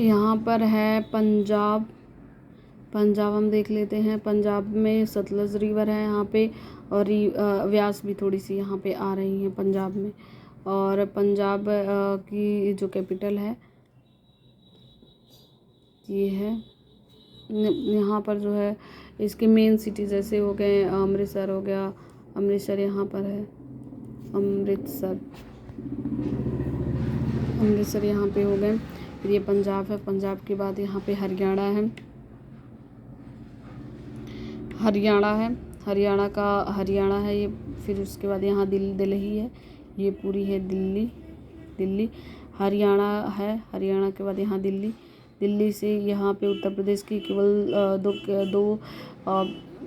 यहाँ पर है पंजाब। पंजाब हम देख लेते हैं। पंजाब में सतलज रिवर है यहाँ पे, और व्यास भी थोड़ी सी यहाँ पे आ रही है पंजाब में। और पंजाब की जो कैपिटल है ये है। यहाँ पर जो है इसके मेन सिटी जैसे हो गए, अमृतसर हो गया, अमृतसर यहाँ पर है। अमृतसर यहाँ पे हो गए। फिर ये पंजाब है। पंजाब के बाद यहाँ पे हरियाणा है। हरियाणा है ये। फिर उसके बाद यहाँ दिल्ली है। ये पूरी है दिल्ली। हरियाणा है। हरियाणा के बाद यहाँ दिल्ली से यहाँ पे उत्तर प्रदेश की केवल दो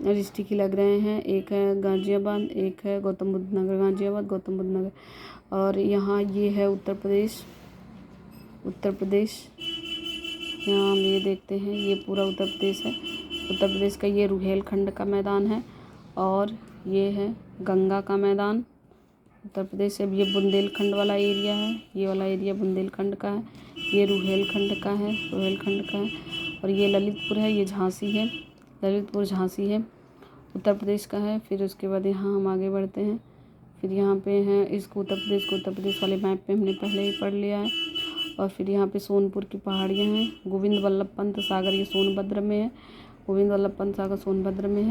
डिस्ट्रिक्ट ही लग रहे हैं। एक है गाजियाबाद, एक है गौतम बुद्ध नगर। गाजियाबाद, गौतम बुद्ध नगर। और यहाँ ये है उत्तर प्रदेश। यहाँ हम ये देखते हैं, ये पूरा उत्तर प्रदेश है। उत्तर प्रदेश का ये रुहेलखंड का मैदान है, और ये है गंगा का मैदान। उत्तर प्रदेश से ये बुंदेलखंड वाला एरिया है। ये वाला एरिया बुंदेलखंड का है। ये रुहेलखंड का है। और ये ललितपुर है। ये झांसी है। ललितपुर झांसी है, उत्तर प्रदेश का है। फिर उसके बाद यहाँ हम आगे बढ़ते हैं। फिर यहाँ पे है इसको उत्तर प्रदेश वाले मैप पे हमने पहले ही पढ़ लिया है। और फिर यहाँ पे सोनपुर की पहाड़ियाँ हैं। गोविंद वल्लभ पंत सागर ये सोनभद्र में है। गोविंद वल्लभ पंत सागर सोनभद्र में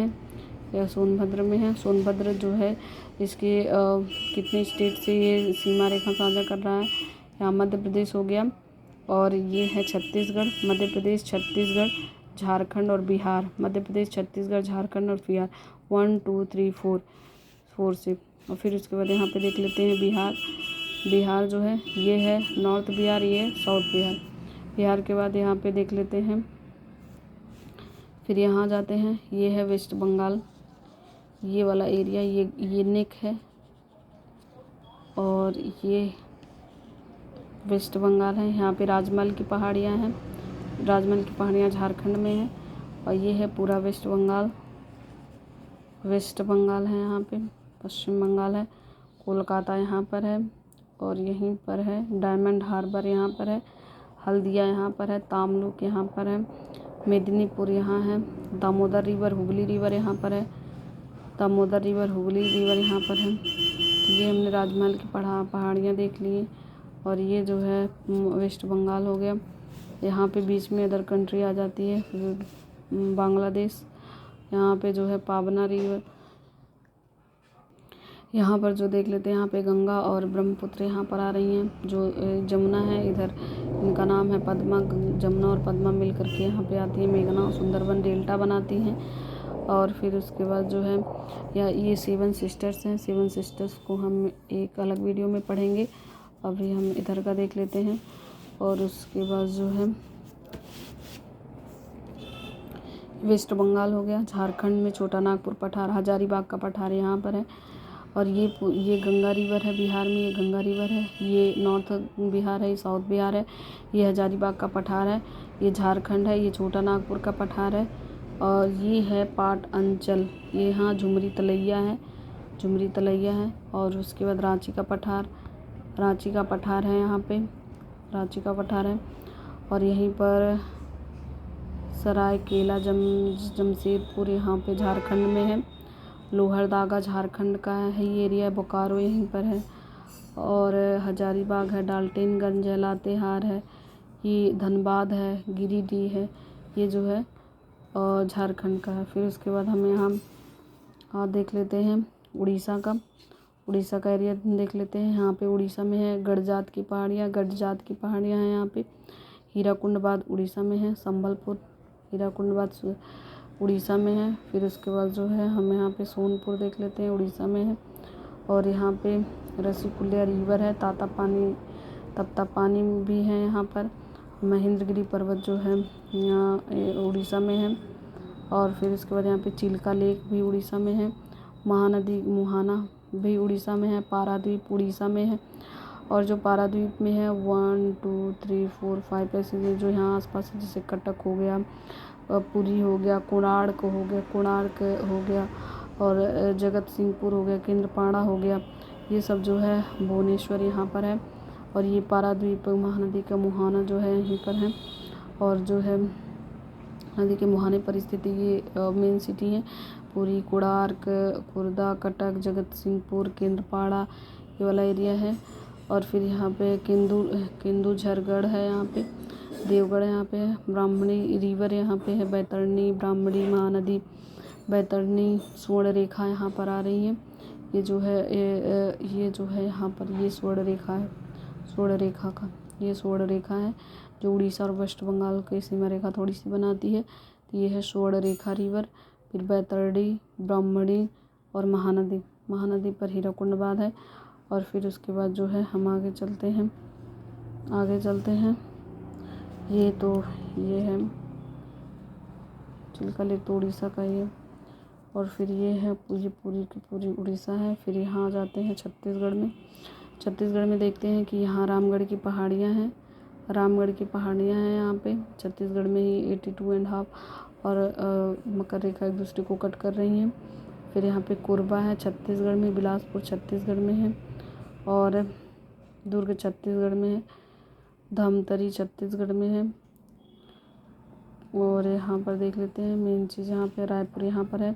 है। सोनभद्र जो है इसके कितने स्टेट से ये सीमा रेखा साझा कर रहा है। यहाँ मध्य प्रदेश हो गया, और ये है छत्तीसगढ़। मध्य प्रदेश, छत्तीसगढ़, झारखंड और बिहार। मध्य प्रदेश, छत्तीसगढ़, झारखंड और बिहार। 1 2 3 4 से। और फिर उसके बाद यहाँ पे देख लेते हैं बिहार जो है ये है नॉर्थ बिहार, ये साउथ बिहार। बिहार के बाद यहाँ पे देख लेते हैं। फिर यहाँ जाते हैं, ये है वेस्ट बंगाल। ये वाला एरिया ये नेक है, और ये वेस्ट बंगाल है। यहाँ पे राजमहल की पहाड़ियाँ हैं। राजमहल की पहाड़ियाँ झारखंड में है। और ये है पूरा वेस्ट बंगाल है। यहाँ पे पश्चिम बंगाल है। कोलकाता यहाँ पर है, और यहीं पर है डायमंड हार्बर। यहाँ पर है हल्दिया। यहाँ पर है तामलुक। यहाँ पर है मेदिनीपुर। यहाँ है दामोदर रिवर, हुगली रिवर यहाँ पर है। दामोदर रिवर, हुगली रिवर यहाँ पर है। तो ये हमने राजमहल की पहाड़ियाँ देख ली। और ये जो है वेस्ट बंगाल हो गया। यहाँ पे बीच में अदर कंट्री आ जाती है, बांग्लादेश। यहाँ पे जो है पावना रिवर। यहाँ पर जो देख लेते हैं, यहाँ पे गंगा और ब्रह्मपुत्र यहाँ पर आ रही हैं। जो जमुना है इधर, इनका नाम है पद्मा। जमुना और पद्मा मिल करके यहाँ पे आती है। मेघना और सुंदरबन डेल्टा बनाती हैं। और फिर उसके बाद जो है ये 7 सिस्टर्स हैं। 7 सिस्टर्स को हम एक अलग वीडियो में पढ़ेंगे। अभी हम इधर का देख लेते हैं। और उसके बाद जो है वेस्ट बंगाल हो गया। झारखंड में छोटा नागपुर पठार, हजारीबाग का पठार यहाँ पर है। और ये गंगा रिवर है। बिहार में ये गंगा रिवर है। ये नॉर्थ बिहार है, ये साउथ बिहार है। ये हजारीबाग का पठार है। ये झारखंड है। ये छोटा नागपुर का पठार है। और ये है पाट अंचल। ये यहाँ झुमरी तलैया है। और उसके बाद रांची का पठार है। यहाँ पे रांची का पठार है। और यहीं पर सरायकेला जमशेदपुर यहाँ पे झारखंड में है। लोहरदगा झारखंड का है ये एरिया। बोकारो यहीं पर है। और हजारीबाग है, डाल्टनगंज है, लातेहार है, ये धनबाद है, गिरिडीह है। ये जो है और झारखंड का है। फिर उसके बाद हम यहाँ देख लेते हैं उड़ीसा का एरिया देख लेते हैं। यहाँ पे उड़ीसा में है गडजात की पहाड़ियाँ हैं यहाँ पे। हीराकुंड बाद उड़ीसा में है। संबलपुर हीराकुंड बाद उड़ीसा में है। फिर उसके बाद जो है हम यहाँ पे सोनपुर देख लेते हैं, उड़ीसा में है। और यहाँ पे रसीकुल्या रिवर है। तप्तापानी भी है यहाँ पर। महेंद्रगिरी पर्वत जो है यहाँ उड़ीसा में है। और फिर उसके बाद यहाँ पे चिल्का लेक भी उड़ीसा में है। महानदी मुहाना भी उड़ीसा में है। पारादीप उड़ीसा में है। और जो पारादीप में है 1 2 3 4 5 ऐसे जो यहाँ आसपास जैसे कटक हो गया, पुरी हो गया, कोणार्क हो गया और जगत सिंहपुर हो गया, केंद्रपाड़ा हो गया। ये सब जो है भुवनेश्वर यहाँ पर है। और ये पारादीप महानदी का मुहाना जो है यहीं पर है। और जो है नदी के मुहाने पर स्थित ये मेन सिटी है। पुरी, कोणार्क, खुर्दा, कटक, जगत सिंहपुर, केंद्रपाड़ा ये वाला एरिया है। और फिर यहाँ पे केंदुझरगढ़ है, यहाँ पे देवगढ़ यहाँ पे है, ब्राह्मणी रिवर यहाँ पे है, बैतरणी, ब्राह्मणी महानदी, बैतरणी, स्वर्ण रेखा यहाँ पर आ रही है। ये जो है यहाँ पर ये स्वर्ण रेखा है, स्वर्ण रेखा का ये स्वर्ण रेखा है जो उड़ीसा और वेस्ट बंगाल की सीमा रेखा थोड़ी सी बनाती है। तो ये है स्वर्ण रेखा रिवर। फिर बैतरणी, ब्राह्मणी और महानदी पर हीराकुंड बांध है। और फिर उसके बाद जो है हम आगे चलते हैं। ये है चिल्का लेक, तो उड़ीसा का ये। और फिर ये है पूरी की पूरी उड़ीसा है। फिर यहाँ जाते हैं छत्तीसगढ़ में देखते हैं कि यहाँ रामगढ़ की पहाड़ियाँ हैं यहाँ पे। छत्तीसगढ़ में ही 82.5 और मकर रेखा एक दूसरे को कट कर रही हैं। फिर यहाँ पे कोरबा है छत्तीसगढ़ में, बिलासपुर छत्तीसगढ़ में है, और दुर्ग छत्तीसगढ़ में है, धमतरी छत्तीसगढ़ में है। और यहाँ पर देख लेते हैं मेन चीज़, यहाँ पे रायपुर यहाँ पर है।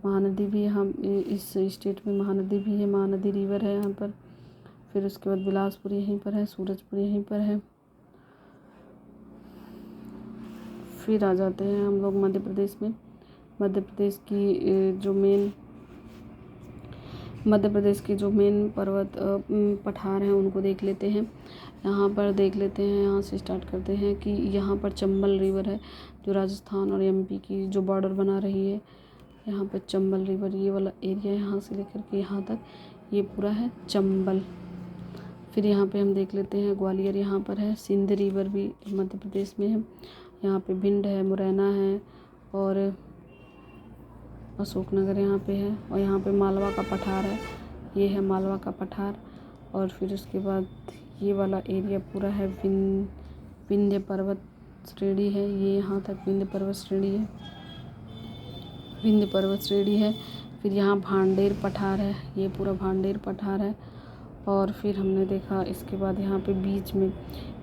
महानदी भी यहाँ इस स्टेट में महानदी भी है, महानदी रिवर है यहाँ पर। फिर उसके बाद बिलासपुर यहीं पर है, सूरजपुर यहीं पर है। फिर आ जाते हैं हम लोग मध्य प्रदेश में। मध्य प्रदेश की जो मेन पर्वत पठार हैं उनको देख लेते हैं। यहाँ से स्टार्ट करते हैं कि यहाँ पर चंबल रिवर है जो राजस्थान और एमपी की जो बॉर्डर बना रही है। यहाँ पर चंबल रिवर ये वाला एरिया यहाँ से लेकर के यहाँ तक ये पूरा है चंबल। फिर यहाँ पे हम देख लेते हैं ग्वालियर यहाँ पर है। सिंध रिवर भी मध्य प्रदेश में है। यहाँ पे भिंड है, मुरैना है और अशोकनगर यहाँ पे है। और यहाँ पे मालवा का पठार है, ये है मालवा का पठार। और फिर उसके बाद ये वाला एरिया पूरा है विंध्य पर्वत श्रेणी है, ये यहाँ तक विंध्य पर्वत श्रेणी है। फिर यहाँ भांडेर पठार है, ये पूरा भांडेर पठार है। और फिर हमने देखा इसके बाद यहाँ पे बीच में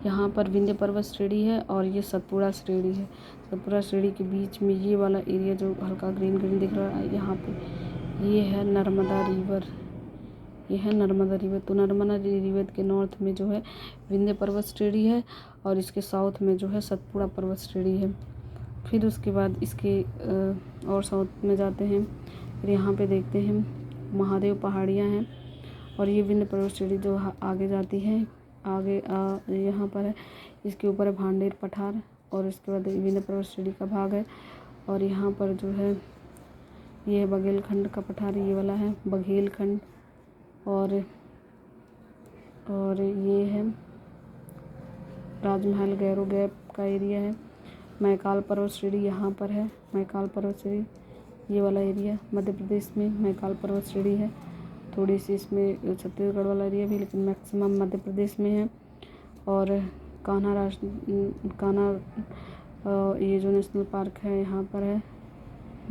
यहाँ पर विंध्य पर्वत श्रेणी है और ये सतपुड़ा श्रेणी है। सतपुड़ा श्रेणी के बीच में ये वाला एरिया जो हल्का ग्रीन दिख रहा है, यहाँ पे ये है नर्मदा रिवर, तो नर्मदा रिवर के नॉर्थ में जो है विंध्य पर्वत श्रेणी है और इसके साउथ में जो है सतपुड़ा पर्वत श्रेणी है। फिर उसके बाद इसके और साउथ में जाते हैं। फिर यहाँ पे देखते हैं महादेव पहाड़ियाँ हैं और ये विंध्य पर्वत श्रेणी जो आगे जाती है, यहाँ पर है। इसके ऊपर है भांडेर पठार और इसके बाद विंध्य पर्वत श्रेणी का भाग है। और यहाँ पर जो है ये बघेलखंड का पठार, ये वाला है बघेलखंड। और ये है राजमहल गैरो गैप का एरिया है। मैकाल पर्वत श्रेणी यहाँ पर है, मैकाल पर्वत श्रेणी ये वाला एरिया मध्य प्रदेश में मैकाल पर्वत श्रेणी है। थोड़ी सी इसमें छत्तीसगढ़ वाला एरिया भी, लेकिन मैक्सिमम मध्य प्रदेश में है। और कान्हा ये जो नेशनल पार्क है यहाँ पर है,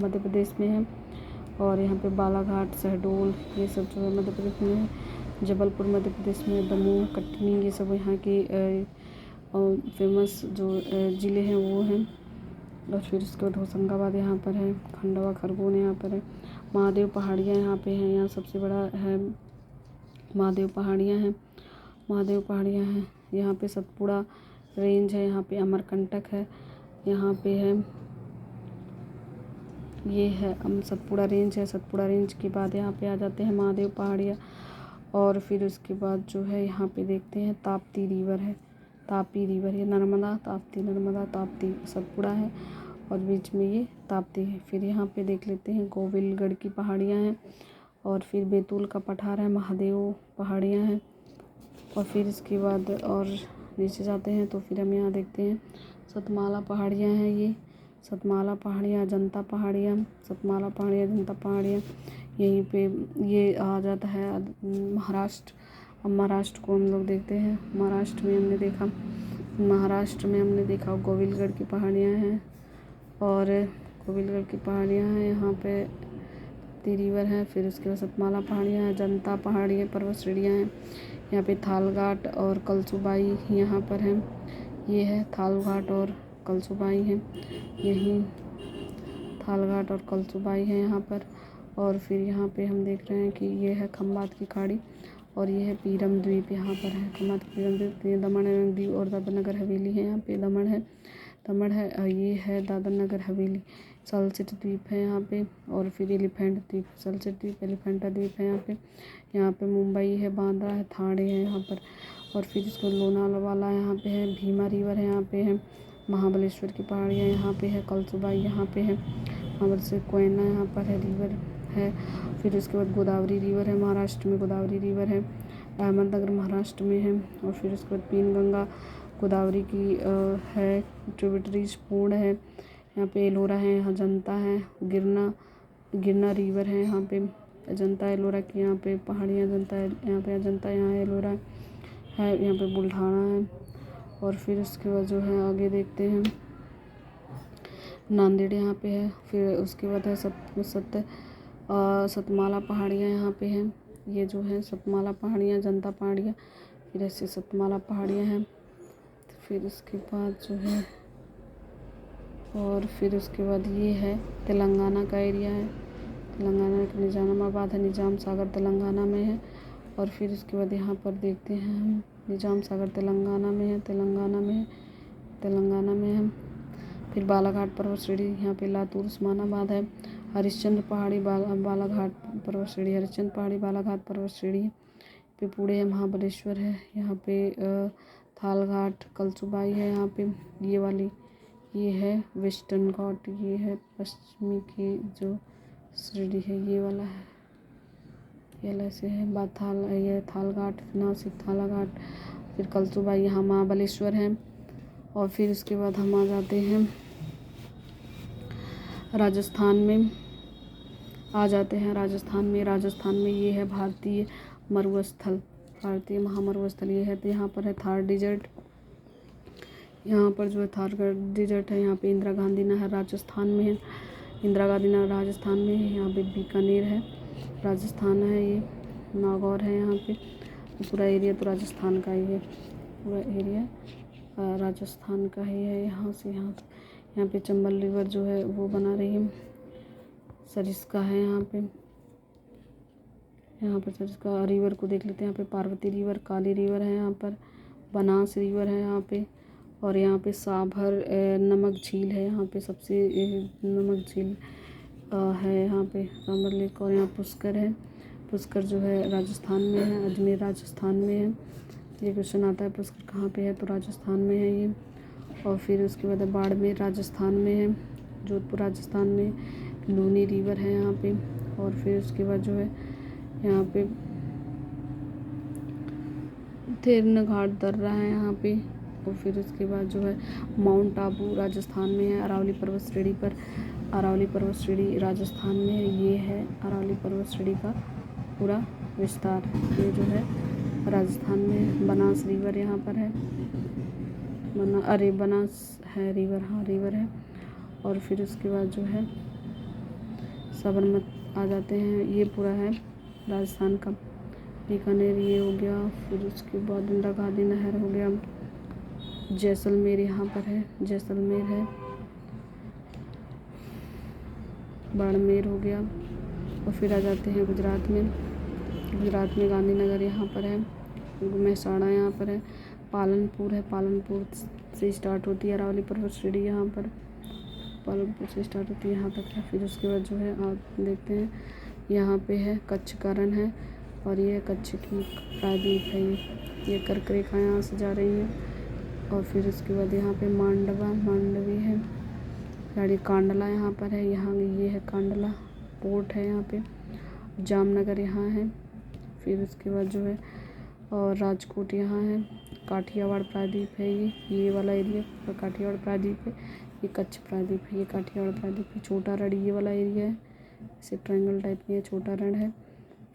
मध्य प्रदेश में है। और यहाँ पे बालाघाट, शहडोल ये सब जो है मध्य प्रदेश में है। जबलपुर मध्य प्रदेश में, दमोह, कटनी ये सब यहाँ की फेमस जो ज़िले हैं वो हैं। और फिर उसके बाद होशंगाबाद यहाँ पर है, खंडवा, खरगोन यहाँ पर है। महादेव पहाड़ियाँ यहाँ पे हैं, यहाँ सबसे बड़ा है महादेव पहाड़ियाँ हैं। यहाँ पे सतपुड़ा रेंज है, यहाँ पे अमरकंटक है, यहाँ पे है ये है सतपुड़ा रेंज है। सतपुड़ा रेंज के बाद यहाँ पे आ जाते हैं महादेव पहाड़ियाँ। और फिर उसके बाद जो है यहाँ पे देखते हैं ताप्ती रिवर है, तापी रिवर, ये नर्मदा ताप्ती सतपुड़ा है और बीच में ये ताप्ती है। फिर यहाँ पे देख लेते हैं गोविलगढ़ की पहाड़ियाँ हैं और फिर बैतूल का पठार है, महादेव पहाड़ियाँ हैं। और फिर इसके बाद और नीचे जाते हैं तो फिर हम यहाँ देखते हैं सतमाला पहाड़ियाँ हैं। ये सतमाला पहाड़ियाँ, अजंता पहाड़ियाँ, सतमाला पहाड़ियाँ, अजंता पहाड़ियाँ यहीं पे ये आ जाता है महाराष्ट्र। अब महाराष्ट्र को हम लोग देखते हैं। महाराष्ट्र में हमने देखा गोविलगढ़ की पहाड़ियाँ हैं और गोविलगढ़ की पहाड़ियाँ हैं, यहाँ पे ताप्ती रिवर है। फिर उसके बाद सतमाला पहाड़ियाँ हैं, अजंता पहाड़ियाँ पर्वत श्रेणियाँ हैं। यहाँ पे थालघाट और कलसुबाई यहाँ पर हैं, ये है थालघाट और कलसुबाई है, यहीं थालघाट और कलसुबाई है यहाँ पर। और फिर यहाँ पे हम देख रहे हैं कि ये है खंबात की खाड़ी और ये है पीरम द्वीप यहाँ पर है। खंबात की पीरम द्वीप, ये दमन एवं दीव और दादर नगर हवेली है। यहाँ पे दमन है और ये है दादर नगर हवेली। सलसिट द्वीप है यहाँ पे और फिर एलिफेंट द्वीप, सलसिट द्वीप, एलिफेंटा द्वीप है यहाँ पे मुंबई है, बांद्रा है, थाने है यहाँ पर। और फिर इसको लोनावाला यहाँ पे है, भीमा रिवर है यहाँ पे है, महाबलेश्वर की पहाड़ियाँ यहाँ पे है, कलसुबाई यहाँ पे है, महाबलेश्वर कोयना यहाँ पर है, रिवर है। फिर उसके बाद गोदावरी रिवर है, महाराष्ट्र में गोदावरी रिवर है, अहमदनगर महाराष्ट्र में है। और फिर उसके बाद पीनगंगा गोदावरी की है, ट्रिब्यूटरीज पूर्ण है। यहाँ पे एलोरा है, अजंता है, गिरना रिवर है यहाँ पे, अजंता एलोरा की यहाँ पे पहाड़ियाँ, अजंता है यहाँ पे, अजंता यहाँ एलोरा है, यहाँ पे बुल्ढाना है। और फिर उसके बाद जो है आगे देखते हैं, नांदेड़ यहाँ पे है। फिर उसके बाद है सतमाला पहाड़ियाँ यहाँ पे हैं, ये जो है सतमाला पहाड़ियाँ, जनता पहाड़ियाँ, फिर ऐसे सतमाला पहाड़ियाँ हैं। फिर उसके बाद जो है और फिर उसके बाद ये है तेलंगाना का एरिया है, तेलंगाना का निजामाबाद है, निजाम सागर तेलंगाना में है। और फिर उसके बाद यहाँ पर देखते हैं हम, निजाम सागर तेलंगाना में है, तेलंगाना में है। फिर बालाघाट पर्वत श्रेणी यहाँ पे लातूर उस्मानाबाद है, हरिश्चंद्र पहाड़ी बालाघाट पर्वत श्रेणी, हरिश्चंद्र पहाड़ी बालाघाट पर्वत श्रेणी पे पुणे है, महाबलेश्वर है यहाँ पे, थालघाट कलसुबाई है यहाँ पे, ये वाली ये है वेस्टर्न घाट, ये है पश्चिमी की जो श्रेणी है, ये वाला है, ये ऐसे है ये थालघाट, नासिक थालाघाट, फिर कलसुबाई, यहाँ महाबलेश्वर है। और फिर उसके बाद हम आ जाते हैं राजस्थान में, राजस्थान में ये है भारतीय महामरुस्थल ये है। तो यहाँ पर है थार डिजर्ट, यहाँ पर जो है थार डिजर्ट है, यहाँ पे इंदिरा गांधी नहर राजस्थान में है, राजस्थान में है। यहाँ पे बीकानेर है, राजस्थान है, ये नागौर है यहाँ पे। पूरा एरिया तो राजस्थान का ही है, पूरा एरिया राजस्थान का ही है। यहाँ से यहाँ पे चंबल रिवर जो है वो बना रही है, सरिस्का है यहाँ पे सरिस्का रिवर को देख लेते हैं। यहाँ पे पार्वती रिवर, काली रिवर है यहाँ पर, बनास रिवर है यहाँ पे। और यहाँ पे साभर नमक झील है, यहाँ पे सबसे नमक झील है यहाँ पे साभर लेक। और यहाँ पुष्कर है, पुष्कर जो है राजस्थान में है, अजमेर राजस्थान में है। ये क्वेश्चन आता है पुष्कर कहाँ पे है, तो राजस्थान में है ये। और फिर उसके बाद बाड़मेर राजस्थान में है, जोधपुर राजस्थान में, लूनी रिवर है यहाँ पे। और फिर उसके बाद जो है यहाँ पे थेरना घाट दर्रा है यहाँ पे। और फिर उसके बाद जो है माउंट आबू राजस्थान में है, अरावली पर्वत श्रेणी राजस्थान में है। ये है अरावली पर्वत श्रेणी का पूरा विस्तार, ये जो है राजस्थान में। बनास रिवर यहाँ पर है, बनास है रिवर, हाँ रिवर है। और फिर उसके बाद जो है साबरमती आ जाते हैं, ये पूरा है राजस्थान का। बीकानेर ये हो गया, फिर उसके बाद इंदिरा गांधी नहर हो गया, जैसलमेर यहाँ पर है, जैसलमेर है, बाड़मेर हो गया। और फिर आ जाते हैं गुजरात में गांधीनगर यहाँ पर है, महसाणा यहाँ पर है, पालनपुर है, पालनपुर से स्टार्ट होती है अरावली पर्वत श्रेणी, यहाँ पर पालनपुर से स्टार्ट होती है, यहाँ तक है। फिर उसके बाद जो है आप देखते हैं यहाँ पे है कच्छ का रण है, और ये कच्छ की प्रायद्वीप है, ये कर्क रेखा यहाँ से जा रही है। और फिर उसके बाद यहाँ पे मांडवी है, गाड़ी कांडला यहाँ पर है, यहाँ ये है कांडला पोर्ट है यहाँ पे, जामनगर यहाँ है। फिर उसके बाद जो है और राजकोट यहाँ है, काठियावाड़ प्रायद्वीप है, ये वाला एरिया काठियावाड़ प्रायद्वीप है, ये कच्छ प्रायद्वीप है, ये काठियावाड़ प्रायद्वीप है। छोटा रण ये वाला एरिया है, इसे ट्रायंगल टाइप में छोटा रण है।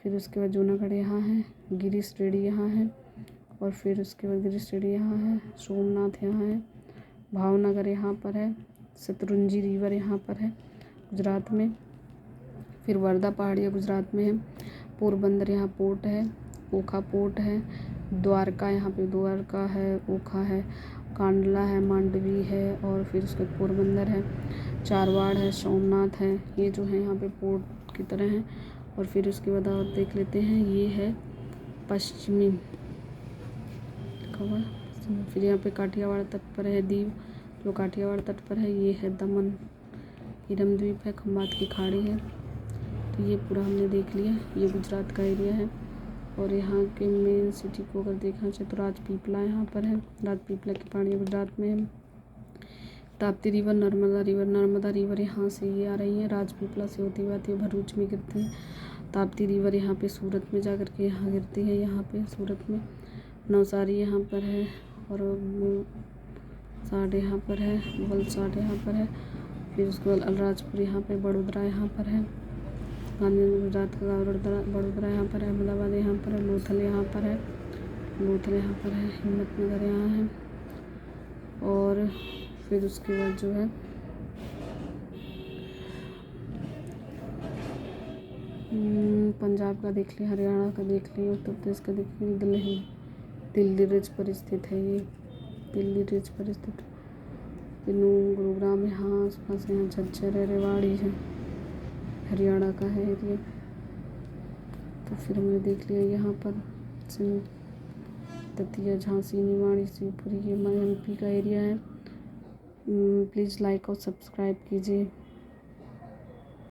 फिर उसके बाद जूनागढ़ यहाँ है, गिरी श्रेणी यहाँ है। और फिर उसके बाद गिरी श्रेणी यहाँ है, सोमनाथ यहाँ है, भावनगर यहाँ पर है, शतरुंजी रिवर यहाँ पर है गुजरात में। फिर वर्धा पहाड़ियाँ गुजरात में है, पोरबंदर यहाँ पोर्ट है, ओखा पोर्ट है, द्वारका यहाँ पे द्वारका है, ओखा है। कांडला है, मांडवी है और फिर उसके पोरबंदर है, चारवाड़ है, सोमनाथ है। ये जो है यहाँ पे पोर्ट की तरह है। और फिर उसके बाद और देख लेते हैं, ये है पश्चिमी कवर। फिर यहाँ पे काठियावाड़ तट पर है दीव, जो काठियावाड़ तट पर है। ये है दमन, इरम द्वीप है, खंबात की खाड़ी है। तो ये पूरा हमने देख लिया। ये गुजरात का एरिया है। और यहाँ के मेन सिटी को अगर देखना चाहे तो राजपीपला यहाँ पर है। राजपीपला की पहाड़ी गुजरात में है। ताप्ती रिवर, नर्मदा रिवर यहाँ से ये आ रही है, राजपीपला से होती हुई आती है, भरूच में गिरती है। ताप्ती रिवर यहाँ पे सूरत में जा कर के यहाँ गिरती है, यहाँ पे सूरत में। नवसारी यहाँ पर है और साढ़ यहाँ पर है, वलसाड यहाँ पर है। फिर उसके बाद अलीराजपुर यहाँ पे, बड़ोदरा यहाँ पर है, गांधीनगर गुजरात का बड़ोदरा यहाँ पर है, अहमदाबाद यहाँ पर है, लोथल यहाँ पर है, हिम्मतनगर यहाँ है। और फिर उसके बाद जो है पंजाब का देख लिया, हरियाणा का देख लिया, उत्तर प्रदेश का देख लिया। दिल्ली रिज पर स्थित है ये, दिल्ली रिज पर स्थित। गुरुग्राम यहाँ आसपास, यहाँ झज्जर है, रेवाड़ी है, हरियाणा का है एरिया। तो फिर हमने देख लिया यहाँ पर सिंध, दतिया, झांसी, निवाड़ी, शिवपुरी, ये MP का एरिया है। प्लीज़ लाइक और सब्सक्राइब कीजिए।